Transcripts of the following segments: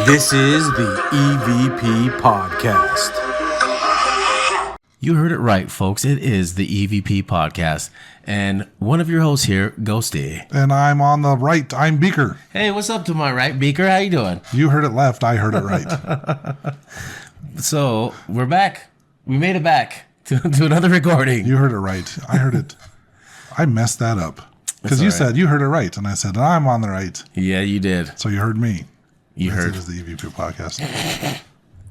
This is the EVP Podcast. You heard it right, folks. It is the EVP Podcast. And one of your hosts here, Ghosty. And I'm on the right. I'm Beaker. Hey, what's up to my right, Beaker? How you doing? You heard it left. I heard it right. So, we're back. We made it back to another recording. You heard it right. I heard it. I messed that up. Because you said you heard it right. And I said, I'm on the right. Yeah, you did. So you heard me. You heard. It is the EVP Podcast.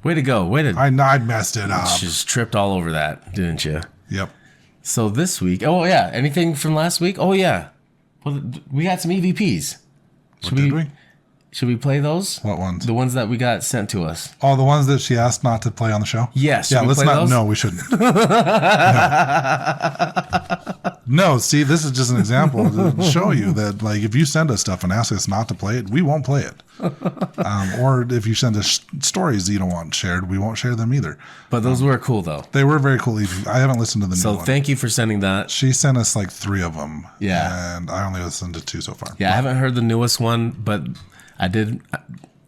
Way to go. I messed it up. Just tripped all over that, didn't you? Yep. So this week, oh yeah, anything from last week? Oh yeah. Well, we got some EVPs. Did we? Should we play those? What ones? The ones that we got sent to us. Oh, the ones that she asked not to play on the show? Yes. Yeah, let's not. Those? No, we shouldn't. No, see, this is just an example to show you that, like, if you send us stuff and ask us not to play it, we won't play it. Or if you send us stories that you don't want shared, we won't share them either. But those were cool, though. They were very cool. I haven't listened to the new one. So thank you for sending that. She sent us like 3 of them. Yeah. And I only listened to 2 so far. Yeah, I haven't heard the newest one, but I did.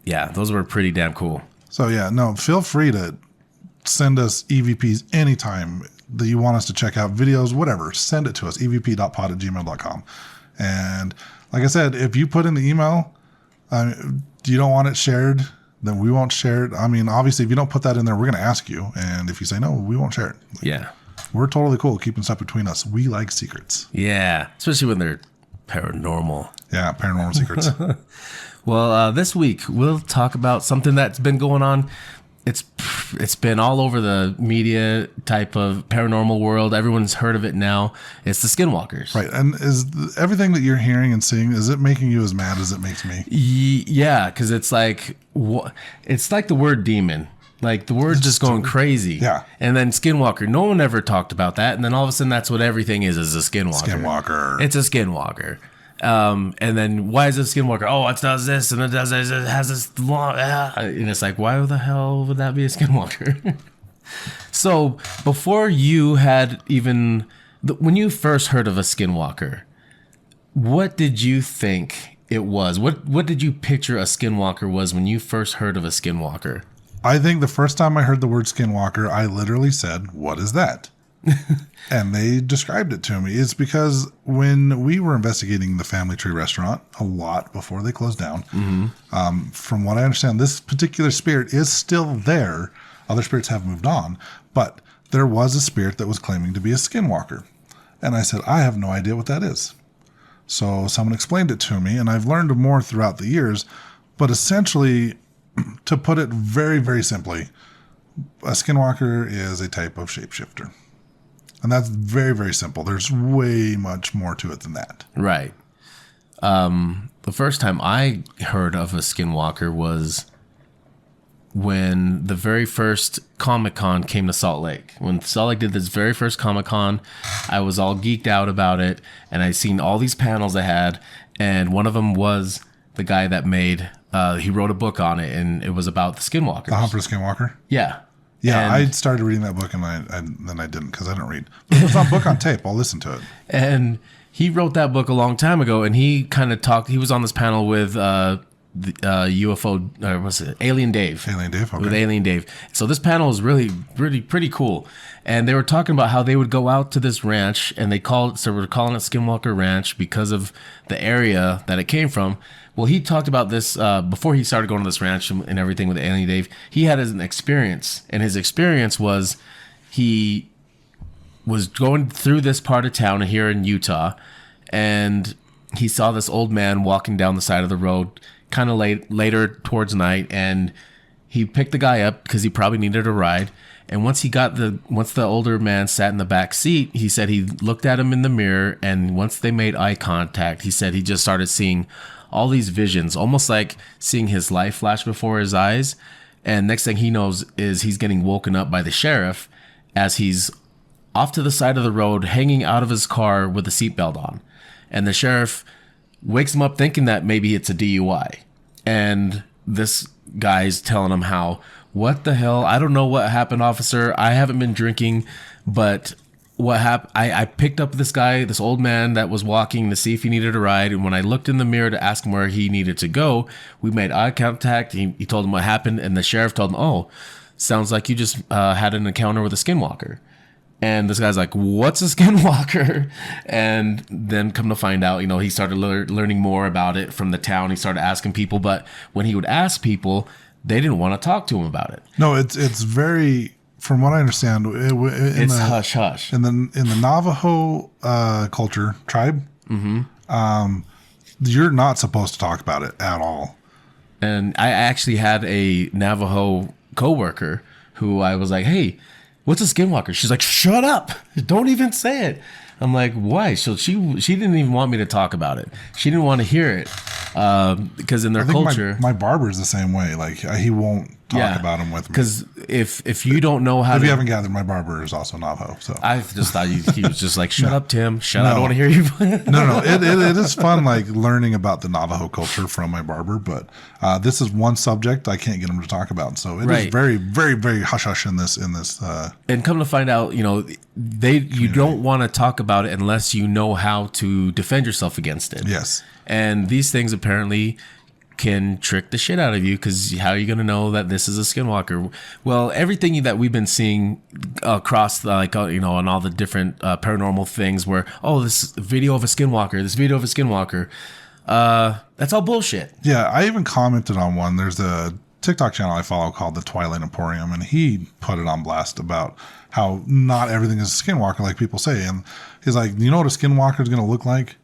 Yeah, those were pretty damn cool. So, yeah, no, feel free to send us EVPs anytime that you want us to check out videos, whatever. Send it to us, evp.pod@gmail.com. And like I said, if you put in the email, you don't want it shared, then we won't share it. I mean, obviously, if you don't put that in there, we're going to ask you. And if you say no, we won't share it. Yeah. We're totally cool keeping stuff between us. We like secrets. Yeah, especially when they're paranormal. Yeah, paranormal secrets. Well, this week we'll talk about something that's been going on. It's been all over the media type of paranormal world. Everyone's heard of it now. It's the Skinwalkers. Right. And is everything that you're hearing and seeing, is it making you as mad as it makes me? Yeah, because it's like the word demon. Like the word's just going crazy. Yeah. And then Skinwalker. No one ever talked about that. And then all of a sudden that's what everything is a Skinwalker. Skinwalker. It's a Skinwalker. And then why is it a Skinwalker? Oh, it does this and it does this. It has this long. And it's like, why the hell would that be a Skinwalker? So before you had even, when you first heard of a Skinwalker, what did you think it was? What did you picture a Skinwalker was when you first heard of a Skinwalker? I think the first time I heard the word Skinwalker, I literally said, what is that? And they described it to me. It's because when we were investigating the Family Tree restaurant a lot before they closed down, from what I understand, this particular spirit is still there. Other spirits have moved on, but there was a spirit that was claiming to be a Skinwalker. And I said, I have no idea what that is. So someone explained it to me, and I've learned more throughout the years. But essentially, to put it very, very simply, a Skinwalker is a type of shapeshifter. And that's very, very simple. There's way much more to it than that. Right. The first time I heard of a Skinwalker was when the very first Comic-Con came to Salt Lake. When Salt Lake did this very first Comic-Con, I was all geeked out about it. And I seen all these panels they had. And one of them was the guy that made, he wrote a book on it. And it was about the Skinwalkers. The Hunt for the Skinwalker? Yeah. Yeah, I started reading that book and then I didn't because I didn't read. But if it's on book on tape, I'll listen to it. And he wrote that book a long time ago, and he kind of talked. He was on this panel with the UFO, what's it? Alien Dave. Alien Dave, okay. With Alien Dave. So this panel is really pretty cool. And they were talking about how they would go out to this ranch, and we're calling it Skinwalker Ranch because of the area that it came from. Well, he talked about this before he started going to this ranch and everything with Alien Dave. He had an experience, and his experience was he was going through this part of town here in Utah, and he saw this old man walking down the side of the road kind of later towards night, and he picked the guy up because he probably needed a ride. And once the older man sat in the back seat, he said he looked at him in the mirror, and once they made eye contact, he said he just started seeing all these visions, almost like seeing his life flash before his eyes. And next thing he knows is he's getting woken up by the sheriff as he's off to the side of the road, hanging out of his car with a seatbelt on. And the sheriff wakes him up thinking that maybe it's a DUI. And this guy's telling him how, what the hell? I don't know what happened, officer. I haven't been drinking, but what happened, I picked up this guy, this old man that was walking to see if he needed a ride. And when I looked in the mirror to ask him where he needed to go, we made eye contact. He told him what happened. And the sheriff told him, oh, sounds like you just had an encounter with a skinwalker. And this guy's like, what's a skinwalker? And then come to find out, he started learning more about it from the town. He started asking people. But when he would ask people, they didn't want to talk to him about it. No, it's very, from what I understand, it's hush hush. In the Navajo culture, tribe, you're not supposed to talk about it at all. And I actually had a Navajo coworker who I was like, hey, what's a skinwalker? She's like, shut up. Don't even say it. I'm like, why? So she didn't even want me to talk about it. She didn't want to hear it because in their culture. My barber's the same way. Like he won't talk about them with me. Because if you don't know how if you haven't gathered, my barber is also Navajo. So I just thought he was just like, shut up, Tim. Shut up. I don't want to hear you. No. It is fun like learning about the Navajo culture from my barber. But this is one subject I can't get him to talk about. So it is very, very, very hush hush in this. And come to find out, you don't want to talk about it unless you know how to defend yourself against it. Yes. And these things apparently can trick the shit out of you, because how are you going to know that this is a skinwalker? Well, everything that we've been seeing across on all the different paranormal things where, this video of a skinwalker, that's all bullshit. Yeah, I even commented on one. There's a TikTok channel I follow called the Twilight Emporium, and he put it on blast about how not everything is a skinwalker like people say. And he's like, you know what a skinwalker is going to look like?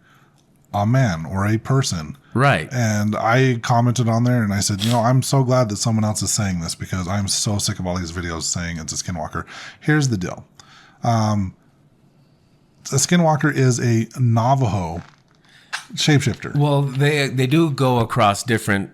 A man or a person. Right. And I commented on there and I said, I'm so glad that someone else is saying this, because I'm so sick of all these videos saying it's a skinwalker. Here's the deal. A skinwalker is a Navajo shapeshifter. Well, they do go across different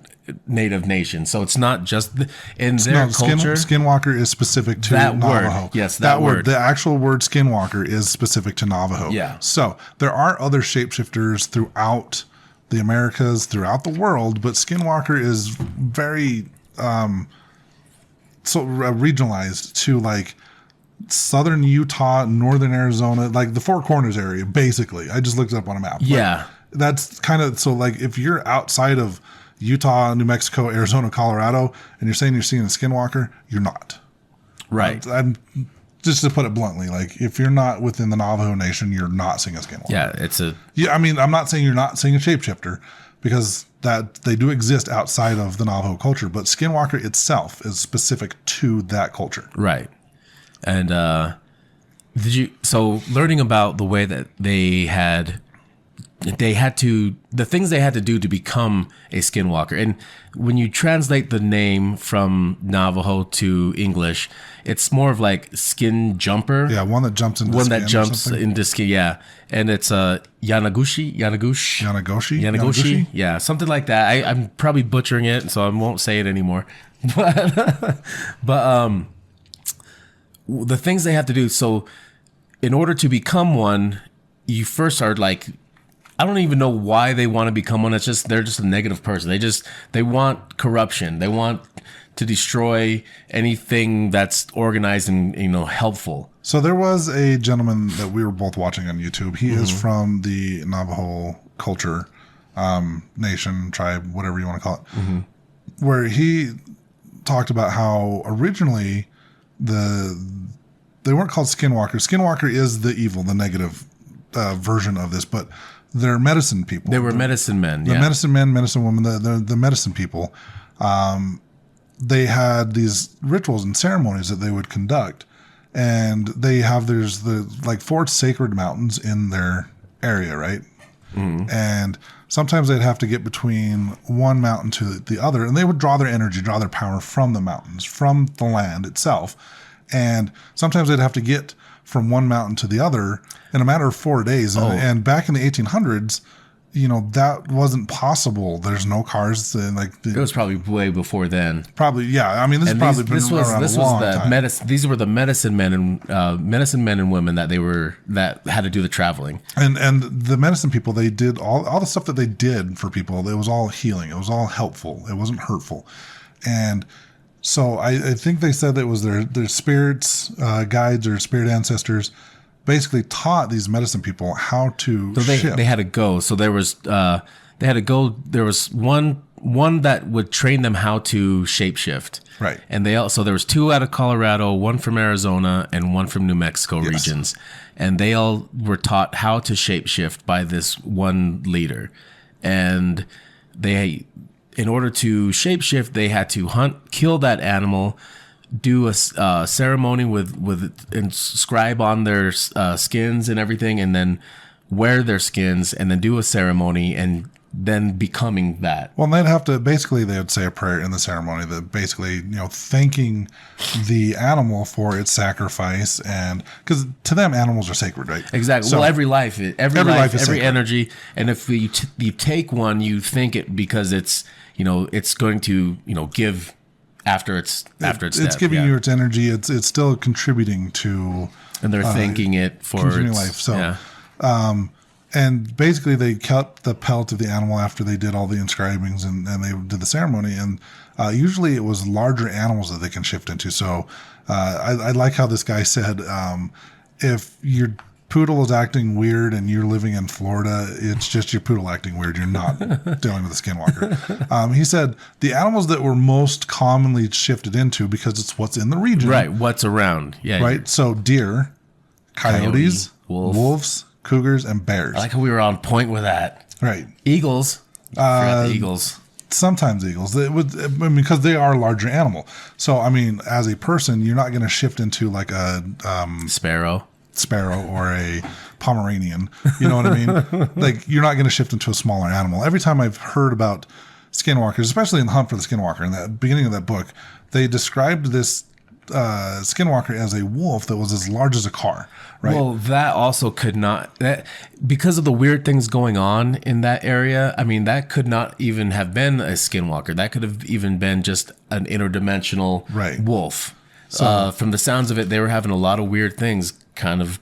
native nations, so it's not just in their culture. Skinwalker is specific to that Navajo. Word. Yes, that word. The actual word skinwalker is specific to Navajo. Yeah. So there are other shapeshifters throughout the Americas, throughout the world, but skinwalker is very regionalized to like southern Utah, northern Arizona, like the Four Corners area, basically. I just looked it up on a map. Yeah. But that's kind of, so like if you're outside of Utah, New Mexico, Arizona, Colorado, and you're saying you're seeing a skinwalker, you're not. Right. I'm just to put it bluntly, like if you're not within the Navajo Nation, you're not seeing a skinwalker. Yeah, I mean, I'm not saying you're not seeing a shapeshifter, because that they do exist outside of the Navajo culture, but skinwalker itself is specific to that culture. Right. And learning about the way that the things they had to do to become a skinwalker. And when you translate the name from Navajo to English, it's more of like skin jumper. Yeah, one that jumps into one skin. That jumps into skin, yeah. And it's Yanagushi. Yeah, something like that. I'm probably butchering it, so I won't say it anymore. But the things they have to do, so in order to become one, you first are like, I don't even know why they want to become one. It's just they're just a negative person. They want corruption. They want to destroy anything that's organized and helpful. So there was a gentleman that we were both watching on YouTube. He is from the Navajo culture, nation, tribe, whatever you want to call it, where he talked about how originally they weren't called skinwalkers. Skinwalker is the evil, the negative version of this, but they're medicine people. They were medicine men. The medicine men, medicine women, the medicine people. They had these rituals and ceremonies that they would conduct, and there's the 4 sacred mountains in their area, right? And sometimes they'd have to get between one mountain to the other, and they would draw their energy, draw their power from the mountains, from the land itself. And sometimes they'd have to get from one mountain to the other in a matter of 4 days. And back in the 1800s, that wasn't possible. There's no cars. It was probably way before then. Probably, yeah. I mean, this was a long time. These were the medicine men and women that had to do the traveling. And the medicine people, they did all the stuff that they did for people. It was all healing. It was all helpful. It wasn't hurtful. And so I think they said that it was their spirits, guides, or spirit ancestors basically taught these medicine people how to shift. They had to go. So there was they had to go. There was one that would train them how to shapeshift. Right. And there was 2 out of Colorado, 1 from Arizona, and 1 from New Mexico regions. And they all were taught how to shapeshift by this one leader. And they, in order to shapeshift, they had to kill that animal, do a ceremony with inscribe on their skins and everything, and then wear their skins, and then do a ceremony, and then becoming that. Well, they'd have to, basically, they would say a prayer in the ceremony that basically, thanking the animal for its sacrifice. And because to them, animals are sacred, right? Exactly. So, well, every life, every sacred. energy. And if you take one, you think it because it's, it's going to, give after it's it's giving you its energy. It's still contributing to, and they're thanking it for its life. So, and basically they cut the pelt of the animal after they did all the inscribings and they did the ceremony. And usually it was larger animals that they can shift into. So I like how this guy said, if your poodle is acting weird and you're living in Florida, it's just your poodle acting weird. You're not dealing with a skinwalker. He said the animals that were most commonly shifted into, because it's what's in the region. Right, what's around. Yeah. Right, so deer, coyotes, wolves, cougars, and bears. I like how we were on point with that. Right. Eagles. Forgot the eagles. Sometimes eagles. Because they are a larger animal. So, as a person, you're not going to shift into like a sparrow or a Pomeranian. You know what I mean? Like, you're not going to shift into a smaller animal. Every time I've heard about skinwalkers, especially in the Hunt for the Skinwalker, in the beginning of that book, they described this skinwalker as a wolf that was as large as a car. Right? Well, that also could not, because of the weird things going on in that area. That could not even have been a skinwalker. That could have even been just an interdimensional wolf. So, from the sounds of it, they were having a lot of weird things kind of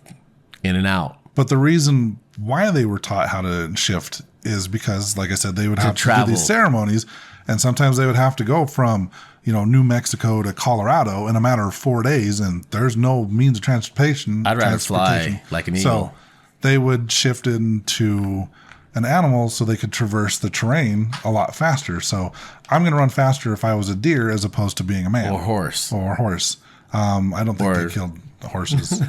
in and out. But the reason why they were taught how to shift is because, like I said, they would have to do these ceremonies, and sometimes they would have to go from New Mexico to Colorado in a matter of 4 days, and there's no means of transportation. I'd rather fly like an eagle. So they would shift into an animal so they could traverse the terrain a lot faster. So I'm going to run faster if I was a deer as opposed to being a man. Or horse. I don't think they killed horses.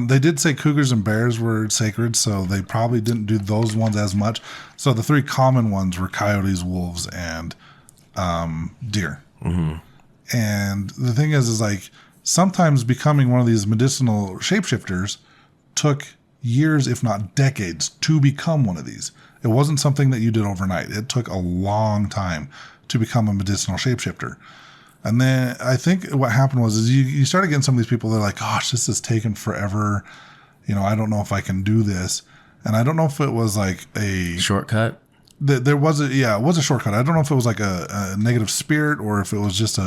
They did say cougars and bears were sacred, so they probably didn't do those ones as much. So the 3 common ones were coyotes, wolves, and deer. Mm-hmm. And the thing is like sometimes becoming one of these medicinal shapeshifters took years, if not decades, to become one of these. It wasn't something that you did overnight. It took a long time to become a medicinal shapeshifter. And then I think what happened was you started getting some of these people that are like, gosh, this has taken forever. I don't know if I can do this. And I don't know if it was like a shortcut. It was a shortcut. I don't know if it was like a negative spirit or if it was just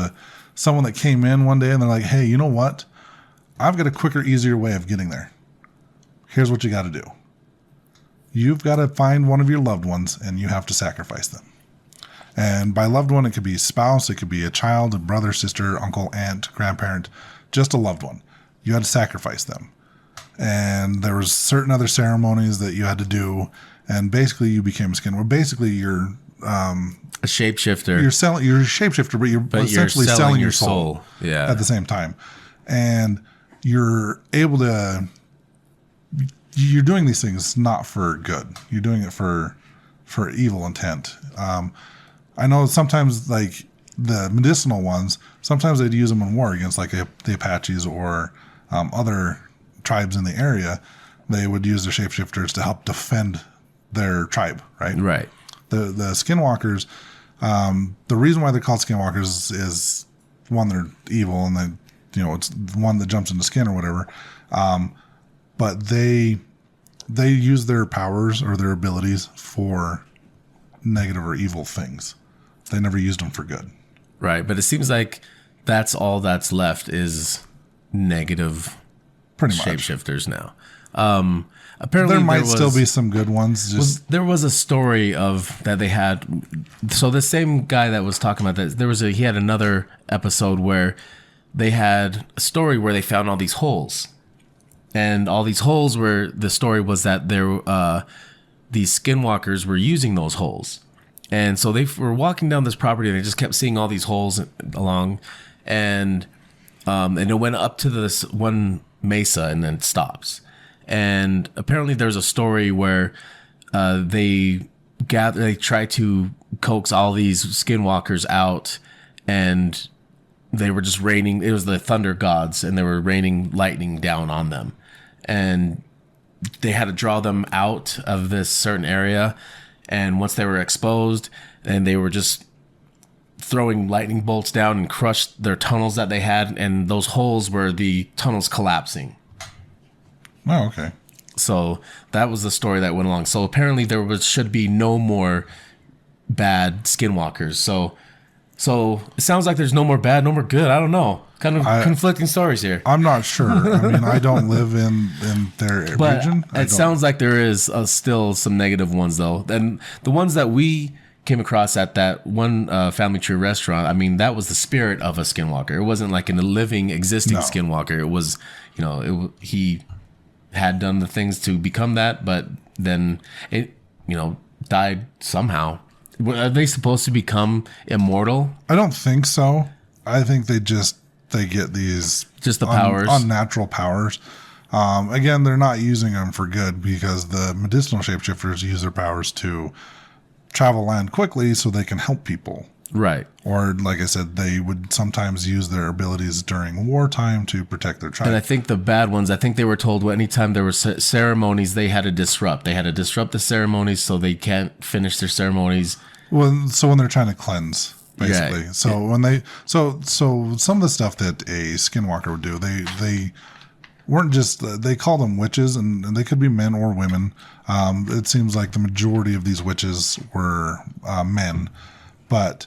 someone that came in one day and they're like, hey, you know what? I've got a quicker, easier way of getting there. Here's what you got to do. You've got to find one of your loved ones and you have to sacrifice them. And by loved one, it could be a spouse, it could be a child, a brother, sister, uncle, aunt, grandparent, just a loved one. You had to sacrifice them. And there was certain other ceremonies that you had to do. And basically you became a skinwalker. Basically you're a shapeshifter. You're a shapeshifter, but you're essentially selling your soul at the same time. And you're able to, you're doing these things not for good. You're doing it for evil intent. I know sometimes like the medicinal ones, sometimes they'd use them in war against like the Apaches or other tribes in the area. They would use their shapeshifters to help defend their tribe, right? Right. The skinwalkers, the reason why they're called skinwalkers is one, they're evil, and then it's one that jumps into skin or whatever. But they use their powers or their abilities for negative or evil things. They never used them for good. Right, but it seems like that's all that's left is negative pretty much shapeshifters now. Apparently there might still be some good ones. There was a story of that they had. So the same guy that was talking about that, he had another episode where they had a story where they found all these holes. And all these holes were, the story was that these skinwalkers were using those holes. And so they were walking down this property and they just kept seeing all these holes along. And it went up to this one mesa and then stops. And apparently there's a story where they try to coax all these skinwalkers out, and they were just raining. It was the thunder gods, and they were raining lightning down on them, and they had to draw them out of this certain area. And once they were exposed, and they were just throwing lightning bolts down and crushed their tunnels that they had, and those holes were the tunnels collapsing. Oh, okay. So that was the story that went along. So apparently should be no more bad skinwalkers. So it sounds like there's no more bad, no more good. I don't know. Kind of conflicting stories here. I'm not sure. I mean, I don't live in their region. It sounds like there is still some negative ones, though. And the ones that we came across at that one family tree restaurant, I mean, that was the spirit of a skinwalker. It wasn't like a living, existing skinwalker. It was, he had done the things to become that, but then it, died somehow. Are they supposed to become immortal? I don't think so. I think they get these just the powers, unnatural powers. Again, they're not using them for good, because the medicinal shapeshifters use their powers to travel land quickly so they can help people. Right. Or, like I said, they would sometimes use their abilities during wartime to protect their tribe. And I think the bad ones, I think they were told anytime there were ceremonies, they had to disrupt. They had to disrupt the ceremonies so they can't finish their ceremonies. Well, so when they're trying to cleanse, basically. Yeah. So when they, so some of the stuff that a skinwalker would do, they weren't just, they call them witches, and they could be men or women. It seems like the majority of these witches were men, but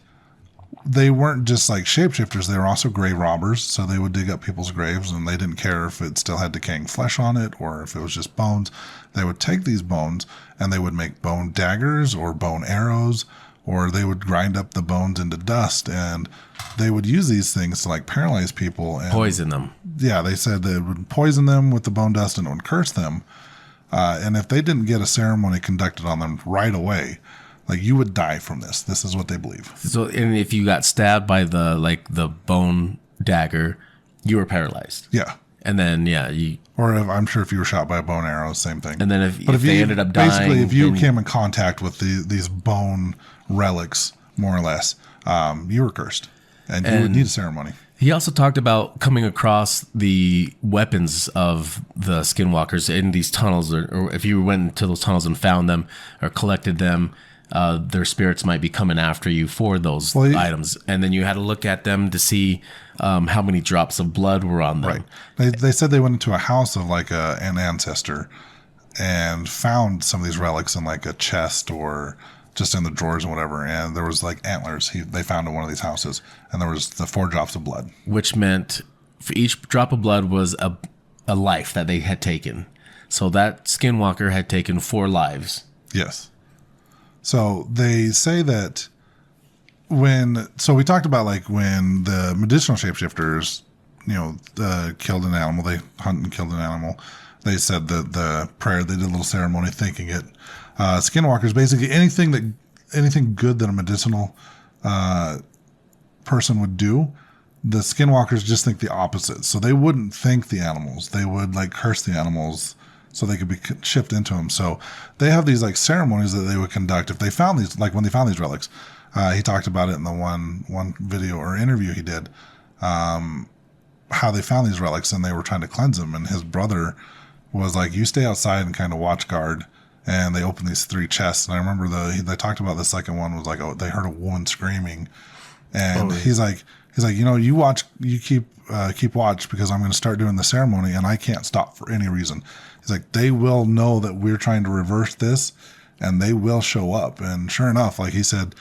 they weren't just like shapeshifters. They were also grave robbers. So they would dig up people's graves, and they didn't care if it still had decaying flesh on it or if it was just bones. They would take these bones and they would make bone daggers or bone arrows, or they would grind up the bones into dust, and they would use these things to like paralyze people and poison them. Yeah, they said they would poison them with the bone dust and it would curse them. And if they didn't get a ceremony conducted on them right away, like, you would die from this. This is what they believe. So, and if you got stabbed by the bone dagger, you were paralyzed. Yeah. And then, you... Or I'm sure if you were shot by a bone arrow, same thing. And then if they ended up dying... Basically, if you came in contact with these bone relics, more or less, you were cursed. And you would need a ceremony. He also talked about coming across the weapons of the skinwalkers in these tunnels, or if you went into those tunnels and found them or collected them, their spirits might be coming after you for those items. And then you had to look at them to see how many drops of blood were on them. Right. They said they went into a house of like an ancestor and found some of these relics in like a chest or just in the drawers and whatever. And there was like antlers they found in one of these houses. And there was the 4 drops of blood. Which meant for each drop of blood was a life that they had taken. So that skinwalker had taken 4 lives. Yes. So they say that so we talked about like when the medicinal shapeshifters, killed an animal, they hunt and killed an animal. They said that the prayer, they did a little ceremony thanking it. Skinwalkers, basically anything good that a medicinal person would do, the skinwalkers just think the opposite. So they wouldn't thank the animals. They would like curse the animals so they could be shipped into them. So they have these like ceremonies that they would conduct if they found these, like when they found these relics. He talked about it in the one video or interview he did, how they found these relics and they were trying to cleanse them. And his brother was like, you stay outside and kind of watch guard. And they opened these 3 chests. And I remember they talked about the second one was like, they heard a woman screaming. And he's like, you keep watch, because I'm going to start doing the ceremony and I can't stop for any reason. He's like, they will know that we're trying to reverse this and they will show up. And sure enough, like he said,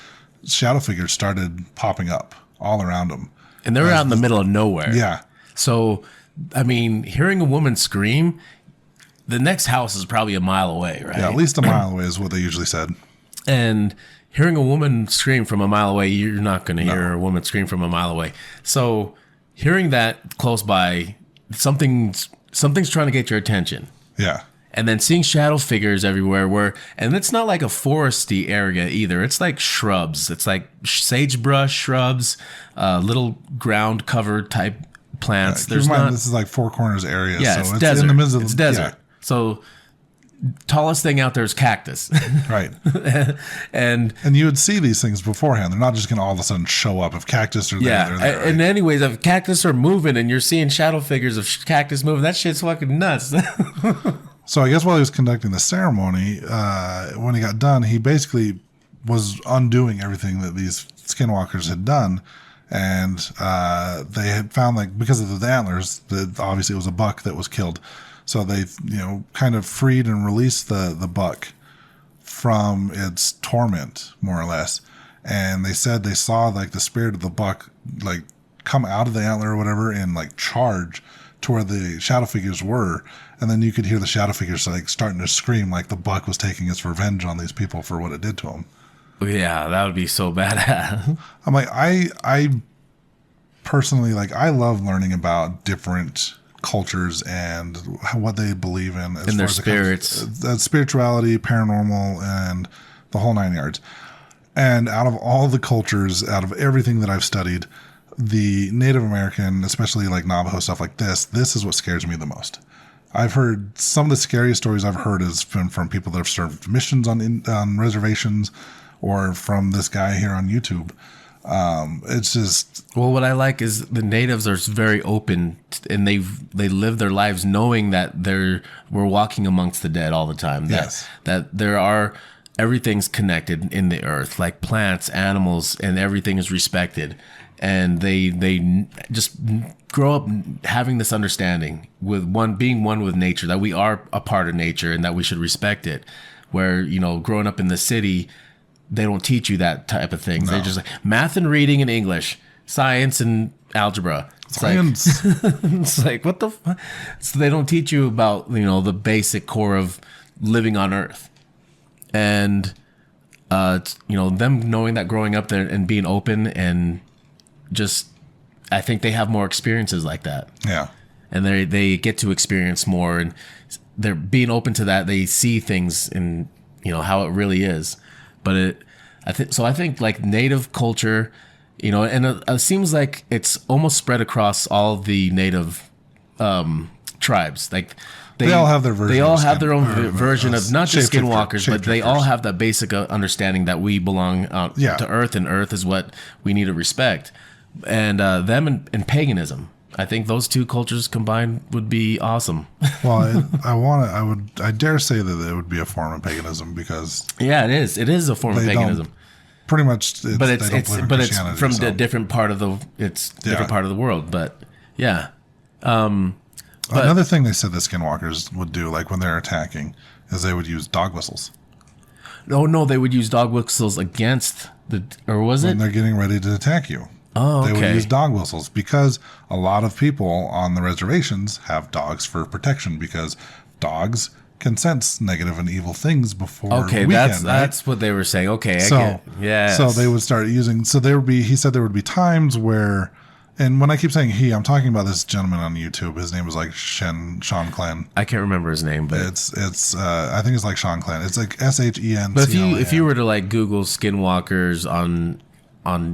shadow figures started popping up all around them. And they were out in the middle of nowhere. Yeah. So, I mean, hearing a woman scream, the next house is probably a mile away, right? Yeah, at least a mile away is what they usually said. And hearing a woman scream from a mile away, you're not going to hear a woman scream from a mile away. So hearing that close by, something's something's trying to get your attention. Yeah. And then seeing shadow figures everywhere and it's not like a foresty area either. It's like shrubs. It's like sagebrush shrubs, little ground cover type plants. Keep in mind, this is like Four Corners area. Yeah, so it's desert. in the middle of it's desert. So tallest thing out there is cactus. Right. and you would see these things beforehand. They're not just going to all of a sudden show up. If cactus are there, they're there. Right? And anyways, if cactus are moving and you're seeing shadow figures of cactus moving, that shit's fucking nuts. So I guess while he was conducting the ceremony, when he got done, he basically was undoing everything that these skinwalkers had done. And they had found, like, because of the antlers, that obviously it was a buck that was killed. So they, kind of freed and released the buck from its torment, more or less. And they said they saw, like, the spirit of the buck, like, come out of the antler or whatever and, like, charge to where the shadow figures were. And then you could hear the shadow figures, like, starting to scream like the buck was taking its revenge on these people for what it did to them. Yeah, that would be so badass. I'm like, I personally, like, I love learning about different cultures and what they believe in as and far their as spirits, spirituality, paranormal, and the whole 9 yards. And out of all the cultures, out of everything that I've studied, the Native American, especially like Navajo stuff like this is what scares me the most. I've heard some of the scariest stories I've heard is from people that have served missions on reservations, or from this guy here on YouTube. It's just, well, what I like is the natives are very open, and they live their lives knowing that we're walking amongst the dead all the time. Yes. That there are, everything's connected in the earth, like plants, animals, and everything is respected. And they just grow up having this understanding with being one with nature, that we are a part of nature and that we should respect it. Where, growing up in the city, they don't teach you that type of things. No. They're just like math and reading and English, science and algebra. Science. It's like, what the fuck? So they don't teach you about, the basic core of living on Earth. And, them knowing that, growing up there and being open, and just, I think they have more experiences like that. Yeah. And they get to experience more, and they're being open to that. They see things in, how it really is. But I think like native culture, and it seems like it's almost spread across all the native tribes. Like they all have their version. They all have their own version of not just skinwalkers, but they all have that basic understanding that we belong to Earth, and Earth is what we need to respect. And them and paganism. I think those two cultures combined would be awesome. Well, I dare say that it would be a form of paganism, because yeah, it is. It is a form of paganism. Pretty much, it's from a different part of different part of the world. But yeah, another thing they said the skinwalkers would do, like when they're attacking, is they would use dog whistles. No, they would use dog whistles against when they're getting ready to attack you. Oh, okay. They would use dog whistles, because a lot of people on the reservations have dogs for protection, because dogs can sense negative and evil things before. Okay, that's what they were saying. Okay, So they would start using. So there would be. He said there would be times where, and when I keep saying he, I'm talking about this gentleman on YouTube. His name was like Sean Clan. I can't remember his name, but it's I think it's like Sean Clan. It's like SHEN. But if you were to like Google Skinwalkers on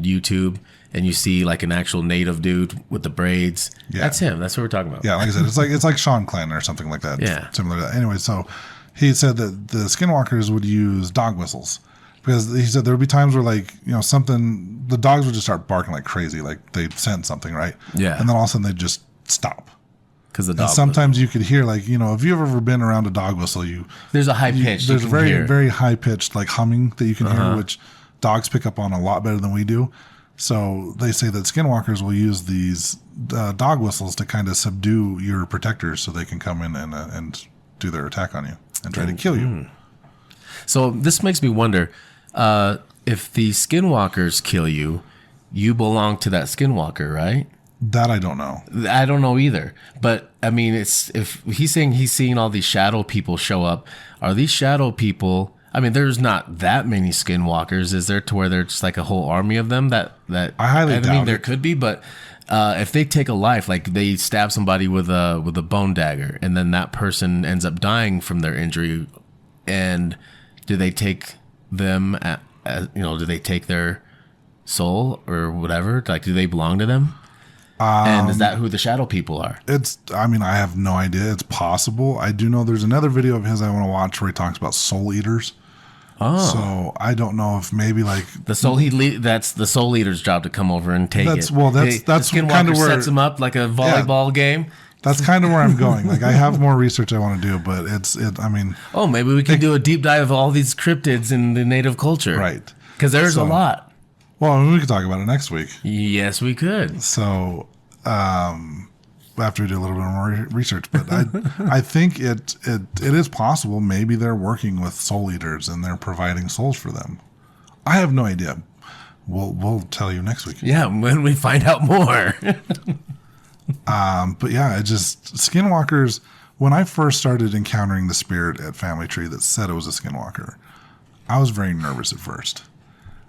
YouTube, and you see like an actual native dude with the braids, that's him. That's what we're talking about. Yeah, like I said, it's like Sean Clan or something like that. Yeah, similar to that. Anyway, so he said that the skinwalkers would use dog whistles, because he said there would be times where, like, something, the dogs would just start barking like crazy, like they sense something, right? Yeah, and then all of a sudden they'd just stop. Because the dog. Sometimes you could hear, like, if you've ever been around a dog whistle, there's a high pitch. There's a very very high pitched like humming that you can hear, which dogs pick up on a lot better than we do. So they say that skinwalkers will use these dog whistles to kind of subdue your protectors, so they can come in and do their attack on you and try to kill you. So this makes me wonder, if the skinwalkers kill you, you belong to that skinwalker, right? That I don't know. I don't know either. But I mean, if he's saying he's seeing all these shadow people show up, are these shadow people? I mean, there's not that many skinwalkers, is there, to where there's like a whole army of them? That I highly doubt there could be, but if they take a life, like they stab somebody with a bone dagger, and then that person ends up dying from their injury, and do they take them? Do they take their soul or whatever? Like, do they belong to them? And is that who the shadow people are? I have no idea. It's possible. I do know there's another video of his I want to watch where he talks about soul eaters. Oh. So I don't know if maybe like the soul that's the soul eater's job to come over and take it. Well, that's Skinwalker kind of where sets him up like a volleyball game. That's kind of where I'm going. Like, I have more research I want to do, but maybe we can do a deep dive of all these cryptids in the native culture. Right. Because there's a lot. Well, we could talk about it next week. Yes, we could. So, after we do a little bit more research, but I think it is possible. Maybe they're working with soul eaters and they're providing souls for them. I have no idea. We'll tell you next week. Yeah, when we find out more. But yeah, Skinwalkers. When I first started encountering the spirit at Family Tree that said it was a Skinwalker, I was very nervous at first.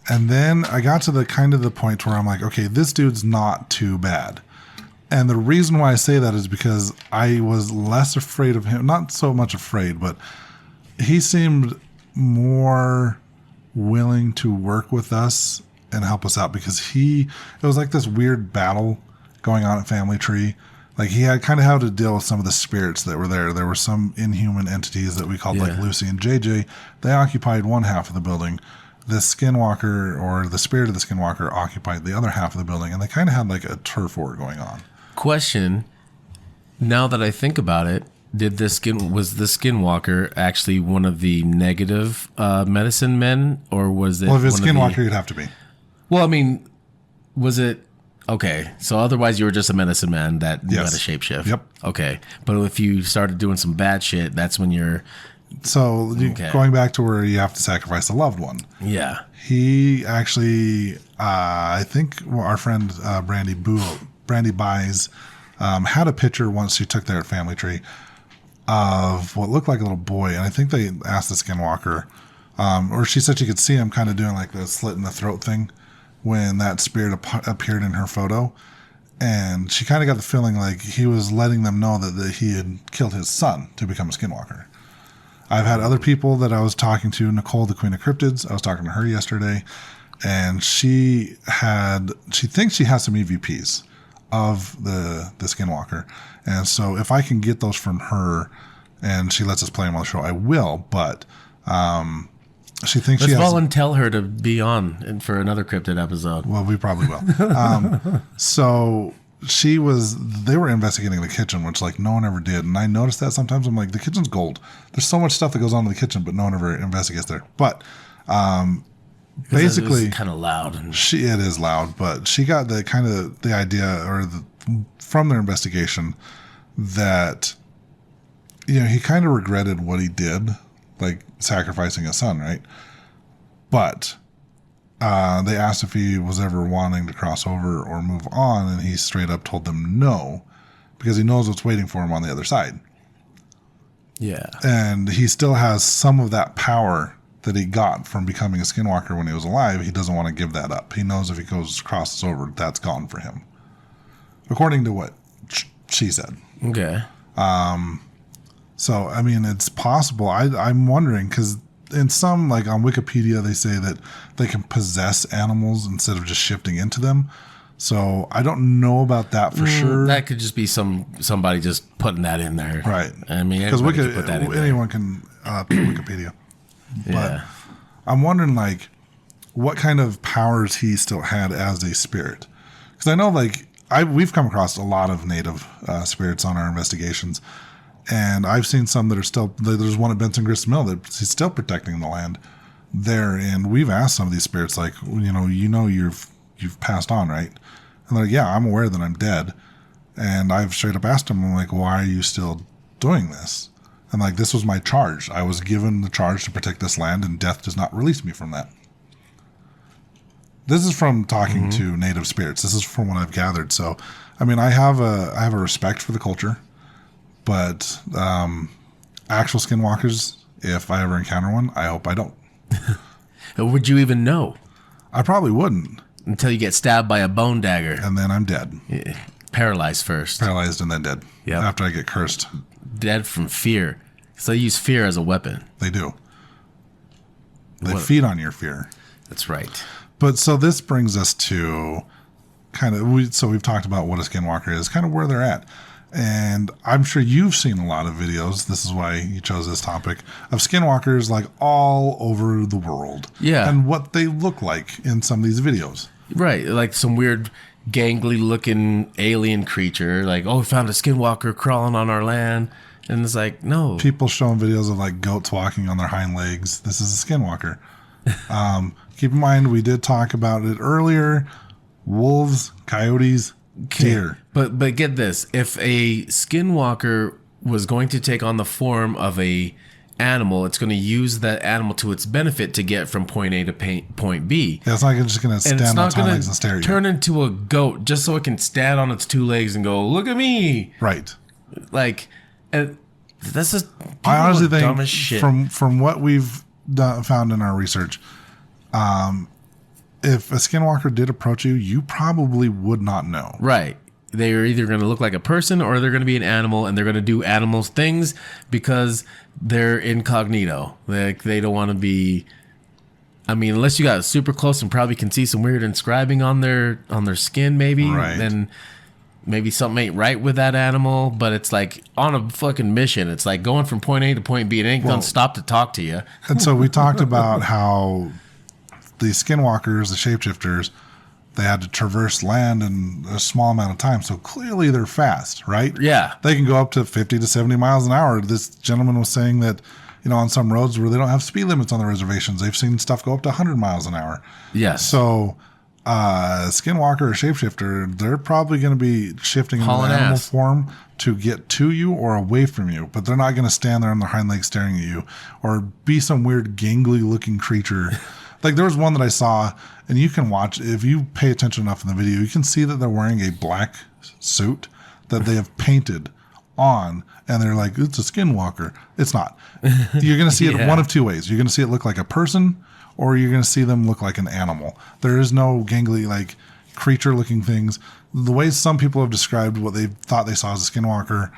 And then I got to the point where I'm like, okay, this dude's not too bad. And the reason why I say that is because I was less afraid of him. Not so much afraid, but he seemed more willing to work with us and help us out because it was like this weird battle going on at Family Tree. Like, he had kind of how to deal with some of the spirits that were there. There were some inhuman entities that we called like Lucy and JJ. They occupied one half of the building. The Skinwalker, or the spirit of the Skinwalker, occupied the other half of the building, and they kind of had like a turf war going on. Question: now that I think about it, was the Skinwalker actually one of the negative medicine men, or was it? Well, if it's Skinwalker, you'd have to be. Well, I mean, was it? Okay, so otherwise you were just a medicine man that knew how to shapeshift. Yep. Okay, but if you started doing some bad shit, that's when you're. So going back to where you have to sacrifice a loved one. Yeah. He actually, I think our friend Brandy Buys, had a picture once she took there at Family Tree of what looked like a little boy. And I think they asked the Skinwalker, or she said she could see him kind of doing like the slit in the throat thing when that spirit appeared in her photo. And she kind of got the feeling like he was letting them know that he had killed his son to become a Skinwalker. I've had other people that I was talking to, Nicole, the Queen of Cryptids. I was talking to her yesterday, and she thinks she has some EVPs of the Skinwalker. And so if I can get those from her and she lets us play them on the show, I will. But she thinks Let's volunteer her to be on for another cryptid episode. Well, we probably will. So they were investigating the kitchen, which like no one ever did. And I noticed that sometimes I'm like, the kitchen's gold. There's so much stuff that goes on in the kitchen, but no one ever investigates there. But basically, it's kind of loud. It is loud, but she got the idea from their investigation that, he kind of regretted what he did, like sacrificing his son, right? But they asked if he was ever wanting to cross over or move on, and he straight up told them no, because he knows what's waiting for him on the other side. Yeah. And he still has some of that power that he got from becoming a Skinwalker when he was alive. He doesn't want to give that up. He knows if he crosses over, that's gone for him. According to what she said. Okay. So, I mean, it's possible. I'm wondering, because in some, like on Wikipedia, they say that they can possess animals instead of just shifting into them. So I don't know about that for sure. That could just be somebody just putting that in there. Right. I mean, because anyone can put Wikipedia. Yeah. But I'm wondering, like, what kind of powers he still had as a spirit. Because I know, like, we've come across a lot of native spirits on our investigations. And I've seen some that are still, there's one at Benson Grist Mill that he's still protecting the land there. And we've asked some of these spirits, like, you've passed on, right? And they're like, yeah, I'm aware that I'm dead. And I've straight up asked them, I'm like, why are you still doing this? And like, this was my charge. I was given the charge to protect this land, and death does not release me from that. This is from talking to native spirits. This is from what I've gathered. So, I mean, I have a respect for the culture. But actual Skinwalkers, if I ever encounter one, I hope I don't. Would you even know? I probably wouldn't. until you get stabbed by a bone dagger. And then I'm dead. Yeah. Paralyzed first. Paralyzed and then dead. Yep. After I get cursed. Dead from fear. So they use fear as a weapon. They do. They feed on your fear. That's right. But so this brings us to we've talked about what a skinwalker is, kind of where they're at. And I'm sure you've seen a lot of videos. This is why you chose this topic of skinwalkers like all over the world. Yeah. And what they look like in some of these videos. Right. Like some weird gangly looking alien creature. Like, oh, we found a skinwalker crawling on our land. And it's like, no. People showing videos of like goats walking on their hind legs. This is a skinwalker. Keep in mind, we did talk about it earlier. Wolves, coyotes, deer. But get this. If a skinwalker was going to take on the form of a animal, it's going to use that animal to its benefit to get from point A to point B. Yeah, it's not just going to stand on its hind legs and stare at you. Turn into a goat just so it can stand on its two legs and go, look at me. Right. Like, and this is I honestly think dumb as shit. From what we've found in our research, if a skinwalker did approach you, you probably would not know. Right. They're either going to look like a person or they're going to be an animal, and they're going to do animals things because they're incognito. Like, they don't want to be. I mean, unless you got super close and probably can see some weird inscribing on their skin, maybe. Right. Then maybe something ain't right with that animal. But it's like on a fucking mission. It's like going from point A to point B. It ain't going to stop to talk to you. And so we talked about how the skinwalkers, the shapeshifters, they had to traverse land in a small amount of time. So clearly they're fast, right? Yeah. They can go up to 50 to 70 miles an hour. This gentleman was saying that, on some roads where they don't have speed limits on the reservations, they've seen stuff go up to 100 miles an hour. Yes. So skinwalker or shapeshifter, they're probably going to be shifting into animal form to get to you or away from you. But they're not going to stand there on their hind legs staring at you or be some weird gangly looking creature. Like, there was one that I saw, and you can watch, if you pay attention enough in the video, you can see that they're wearing a black suit that they have painted on, and they're like, it's a skinwalker. It's not. You're going to see it one of two ways. You're going to see it look like a person, or you're going to see them look like an animal. There is no gangly, like, creature-looking things. The way some people have described what they thought they saw as a skinwalker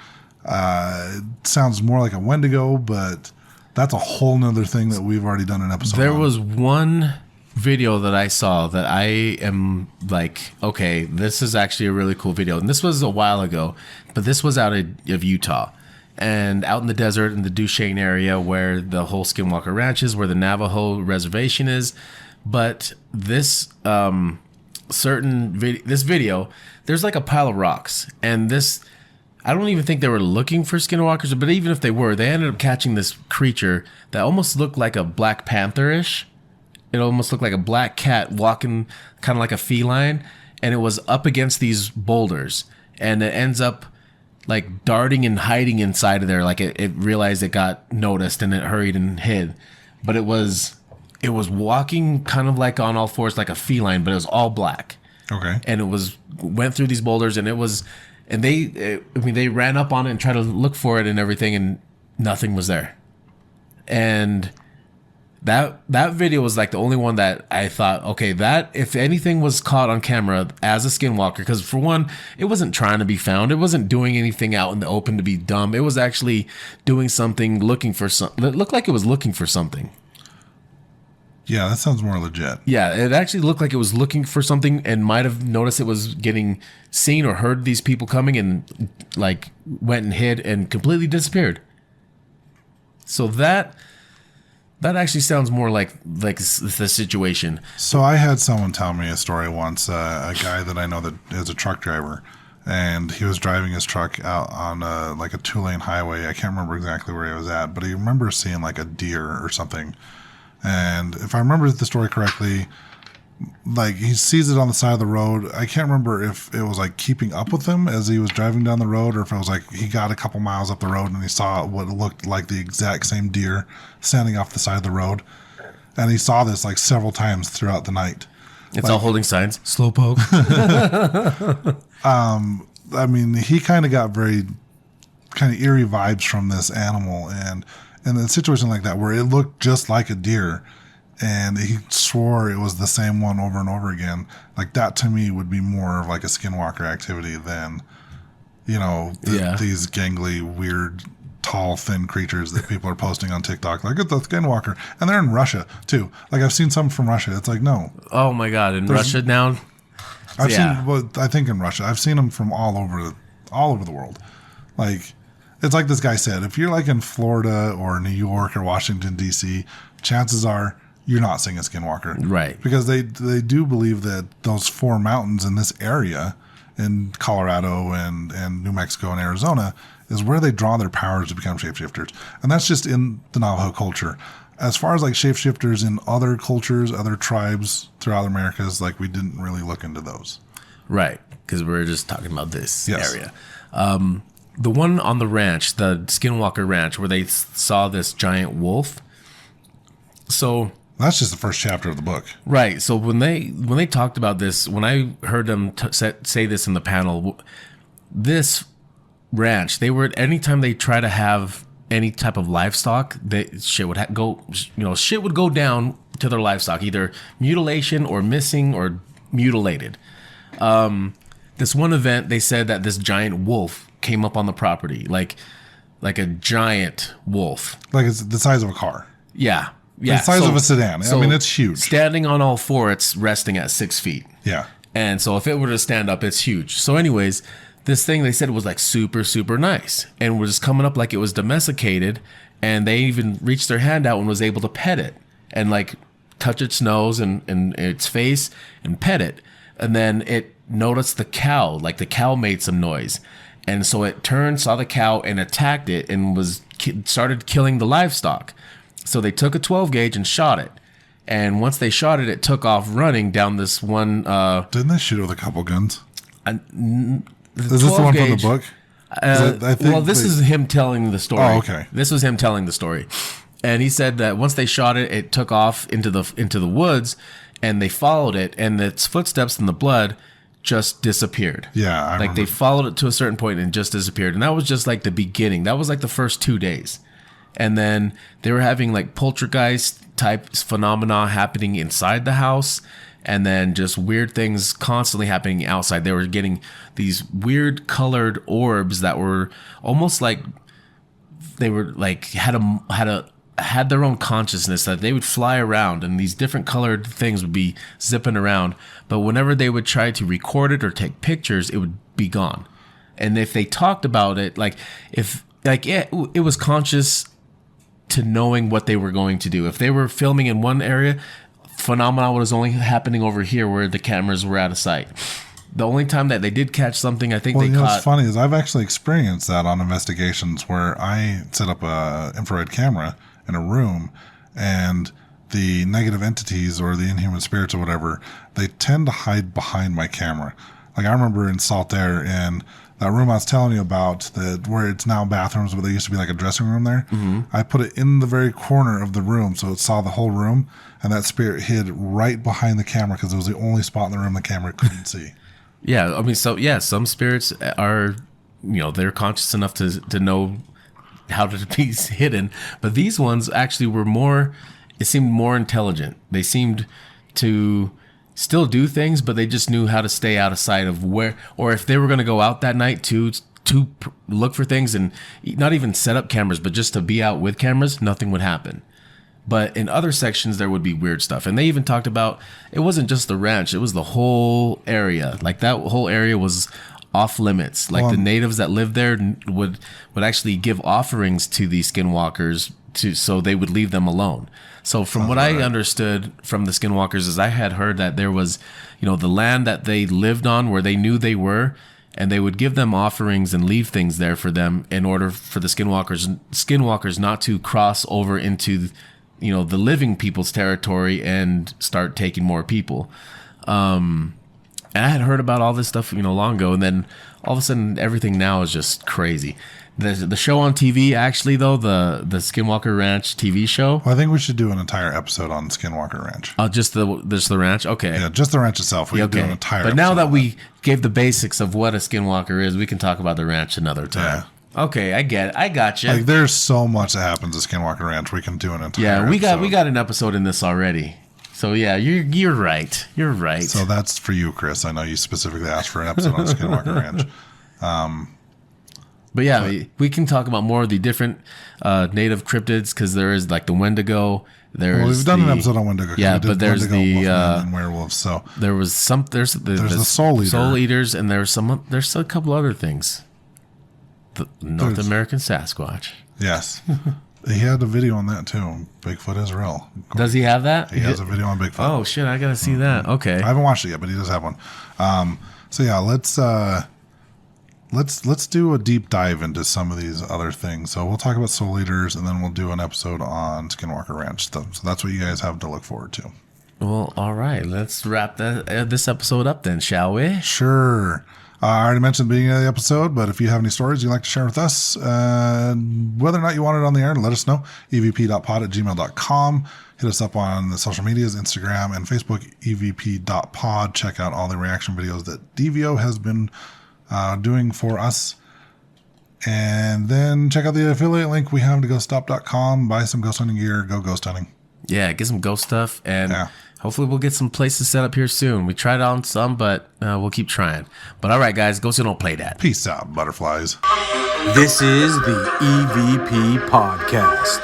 sounds more like a Wendigo, but that's a whole nother thing that we've already done an episode There on. was one video that I saw that I am like, okay, this is actually a really cool video. And this was a while ago, but this was out of Utah. And out in the desert in the Duchesne area where the whole Skinwalker Ranch is, where the Navajo reservation is. But this this video, there's like a pile of rocks. And this, I don't even think they were looking for skinwalkers, but even if they were, they ended up catching this creature that almost looked like a Black Panther-ish. It almost looked like a black cat walking kind of like a feline, and it was up against these boulders, and it ends up like darting and hiding inside of there. Like it realized it got noticed and it hurried and hid, but it was walking kind of like on all fours like a feline, but it was all black. Okay. And it went through these boulders, and they ran up on it and tried to look for it and everything, and nothing was there. And that video was like the only one that I thought, okay, that if anything was caught on camera as a skinwalker, because for one, it wasn't trying to be found. It wasn't doing anything out in the open to be dumb. It was actually doing something, looking for something. It looked like it was looking for something. Yeah, that sounds more legit. Yeah, it actually looked like it was looking for something and might have noticed it was getting seen or heard these people coming and like went and hid and completely disappeared. So that actually sounds more like the situation. So I had someone tell me a story once, a guy that I know that is a truck driver, and he was driving his truck out on like a 2-lane highway. I can't remember exactly where he was at, but he remembers seeing like a deer or something. And if I remember the story correctly, like he sees it on the side of the road. I can't remember if it was like keeping up with him as he was driving down the road, or if it was like he got a couple miles up the road and he saw what looked like the exact same deer standing off the side of the road. And he saw this like several times throughout the night. It's all holding signs. Slowpoke. I mean, he kind of got very kind of eerie vibes from this animal, and in a situation like that where it looked just like a deer, and he swore it was the same one over and over again. Like, that to me would be more of like a Skinwalker activity than, these gangly, weird, tall, thin creatures that people are posting on TikTok. Like, it's the Skinwalker. And they're in Russia, too. Like, I've seen some from Russia. It's like, no. Oh, my God. In Russia now? I think in Russia. I've seen them from all over the world. Like, it's like this guy said, if you're like in Florida or New York or Washington, D.C., chances are you're not seeing a Skinwalker. Right. Because they do believe that those 4 mountains in this area in Colorado and New Mexico and Arizona is where they draw their powers to become shapeshifters. And that's just in the Navajo culture. As far as like shapeshifters in other cultures, other tribes throughout the Americas, like, we didn't really look into those. Right. Because we're just talking about this Yes. area. The one on the ranch, the Skinwalker Ranch, where they saw this giant wolf. So that's just the first chapter of the book. Right. So when they talked about this, when I heard them say this in the panel, this ranch, they were, anytime they try to have any type of livestock, shit would go down to their livestock, either mutilation or missing or mutilated. This one event, they said that this giant wolf came up on the property, like a giant wolf, like it's the size of a car. Yeah. The size of a sedan. I mean, it's huge. Standing on all 4, it's resting at 6 feet. Yeah. And so if it were to stand up, it's huge. So anyways, this thing, they said, was like super, super nice and was coming up like it was domesticated. And they even reached their hand out and was able to pet it and like touch its nose and its face and pet it. And then it noticed the cow, like the cow made some noise. And so it turned, saw the cow and attacked it and started killing the livestock. So they took a 12 gauge and shot it. And once they shot it, it took off running down this one. Didn't they shoot it with a couple guns? Is this the one from the book? This is him telling the story. Oh, okay. This was him telling the story. And he said that once they shot it, it took off into the woods, and they followed it, and its footsteps in the blood just disappeared. Yeah, I remember. They followed it to a certain point and just disappeared. And that was just like the beginning. That was like the first 2 days. And then they were having like poltergeist type phenomena happening inside the house, and then just weird things constantly happening outside. They were getting these weird colored orbs that were almost like they were like had their own consciousness, that they would fly around and these different colored things would be zipping around. But whenever they would try to record it or take pictures, it would be gone. And if they talked about it, it was conscious to knowing what they were going to do. If they were filming in one area, phenomena was only happening over here where the cameras were out of sight. The only time that they did catch something, I think they caught... what's funny is I've actually experienced that on investigations where I set up a infrared camera in a room, and the negative entities or the inhuman spirits or whatever, they tend to hide behind my camera. Like, I remember in Saltaire, in that room I was telling you about, that where it's now bathrooms, but there used to be like a dressing room there. Mm-hmm. I put it in the very corner of the room so it saw the whole room, and that spirit hid right behind the camera because it was the only spot in the room the camera couldn't see. Yeah, I mean, so yeah, some spirits are, they're conscious enough to know how to be hidden, but these ones actually were it seemed more intelligent. They seemed to still do things, but they just knew how to stay out of sight of where, or if they were going to go out that night to look for things and not even set up cameras, but just to be out with cameras, nothing would happen. But in other sections, there would be weird stuff. And they even talked about, it wasn't just the ranch, it was the whole area. Like, that whole area was off limits. Like, the natives that lived there would actually give offerings to these skinwalkers so they would leave them alone. So from what I understood from the skinwalkers is I had heard that there was, the land that they lived on where they knew they were, and they would give them offerings and leave things there for them in order for the skinwalkers not to cross over into the living people's territory and start taking more people. And I had heard about all this stuff, long ago, and then all of a sudden everything now is just crazy. The show on TV, actually, though, the Skinwalker Ranch TV show. Well, I think we should do an entire episode on Skinwalker Ranch. Oh, just the ranch? Okay. Yeah, just the ranch itself. We could do an entire But now that we gave the basics of what a Skinwalker is, we can talk about the ranch another time. Okay, I got you. Like, there's so much that happens at Skinwalker Ranch. We can do an entire Yeah, we episode. got an episode in this already. So yeah, you're right. You're right. So that's for you, Chris. I know you specifically asked for an episode on Skinwalker Ranch. But yeah, we can talk about more of the different native cryptids because there is like the Wendigo. Well, we've done an episode on Wendigo. Yeah, but there's Wendigo, the Wolfman, and werewolves. So there's the Soul Eater. And there's a couple other things. The North American Sasquatch. Yes. He had a video on that too. Bigfoot is real. Does he have that? He has a video on Bigfoot. Oh shit! I gotta see that. Okay. I haven't watched it yet, but he does have one. So yeah, let's do a deep dive into some of these other things. So we'll talk about Soul Eaters, and then we'll do an episode on Skinwalker Ranch stuff. So that's what you guys have to look forward to. Well, all right. Let's wrap this episode up then, shall we? Sure. I already mentioned the beginning of the episode, but if you have any stories you'd like to share with us, whether or not you want it on the air, let us know. evp.pod@gmail.com. Hit us up on the social medias, Instagram and Facebook, evp.pod. Check out all the reaction videos that DVO has been doing for us. And then check out the affiliate link we have to ghoststop.com. Buy some ghost hunting gear. Go ghost hunting. Yeah, get some ghost stuff, and hopefully we'll get some places set up here soon. We tried on some, but we'll keep trying. But all right, guys, ghosts don't play that. Peace out, butterflies. This is the EVP Podcast.